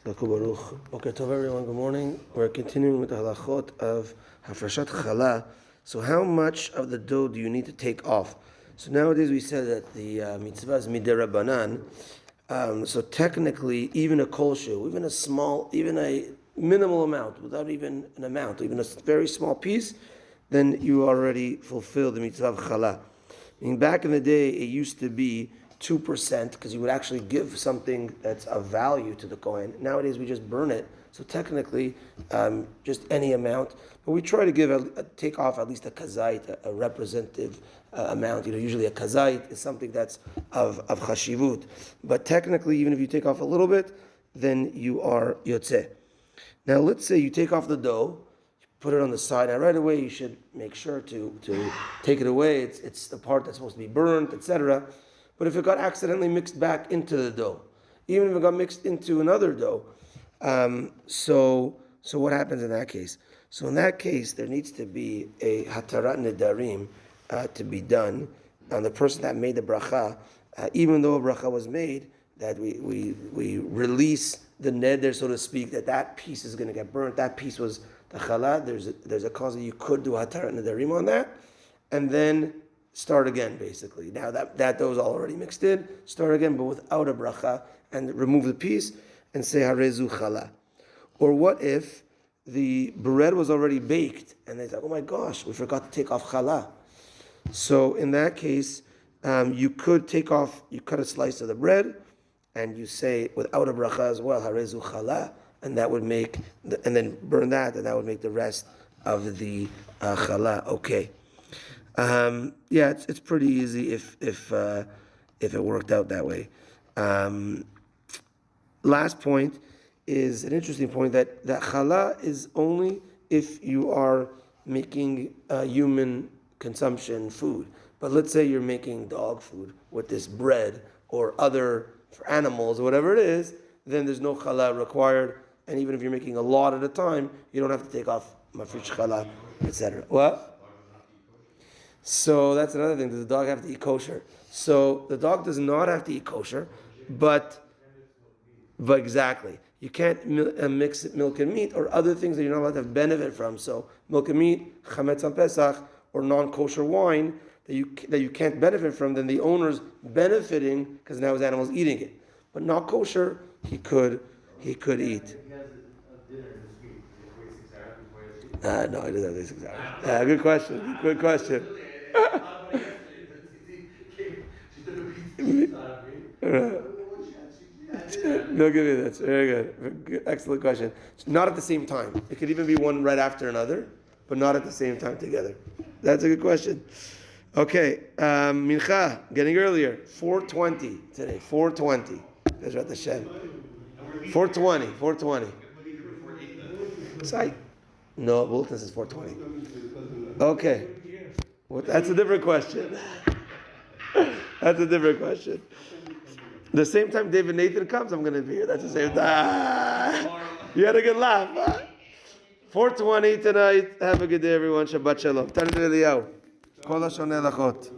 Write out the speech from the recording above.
Baruch. Okay, tov everyone, good morning. We're continuing with the halachot of Hafrashat Challah. So how much of the dough do you need to take off? So nowadays we said that the mitzvah is midirabanan. So technically, even a kolshu, even a minimal amount, without even an amount, even a very small piece, then you already fulfill the mitzvah of challah. Meaning back in the day, it used to be 2% because you would actually give something that's of value to the Kohen. Nowadays we just burn it, so technically just any amount. But we try to take off at least a kazait, a representative amount. Usually a kazait is something that's of chashivut. But technically, even if you take off a little bit, then you are yotzeh. Now let's say you take off the dough, put it on the side. Now right away you should make sure to take it away. It's the part that's supposed to be burnt, etc. But if it got accidentally mixed back into the dough, even if it got mixed into another dough, so what happens in that case? So in that case, there needs to be a hatarat nedarim to be done on the person that made the bracha, even though a bracha was made, that we release the neder, so to speak, that piece is going to get burnt. That piece was the challah. There's a cause that you could do hatarat nedarim on that, and then start again, basically. Now that dough is already mixed in, start again, but without a bracha, and remove the piece and say harezu challah. Or what if the bread was already baked and they thought, oh my gosh, we forgot to take off challah? So in that case, you cut a slice of the bread and you say without a bracha as well, harezu challah, and that would make, and then burn that, and that would make the rest of the challah okay. It's pretty easy if it worked out that way. Last point is an interesting point that challah is only if you are making human consumption food. But let's say you're making dog food with this bread or other for animals or whatever it is, then there's no challah required. And even if you're making a lot at a time, you don't have to take off mafresh challah, etc. What? So that's another thing. Does the dog have to eat kosher? So the dog does not have to eat kosher, but exactly. You can't mix milk and meat or other things that you're not allowed to have benefit from. So milk and meat, chametz on Pesach, or non-kosher wine that you can't benefit from, then the owner's benefiting because now his animal's eating it. But not kosher, he could eat. No, he doesn't have this exactly. Good question. Good question. No, give me that. Very good. Excellent question. Not at the same time. It could even be one right after another, but not at the same time together. That's a good question. Okay, mincha, getting earlier. 4:20 today. 4:20. Bezrat Hashem. 4:20. 4:20. No, Bulletin says 4:20. Okay. Well, that's a different question. That's a different question. The same time David Nathan comes, I'm going to be here. That's the same time. You had a good laugh, huh? 4:20 tonight. Have a good day, everyone. Shabbat shalom. Tanit Eliyahu. Kol HaShoneh Halachot.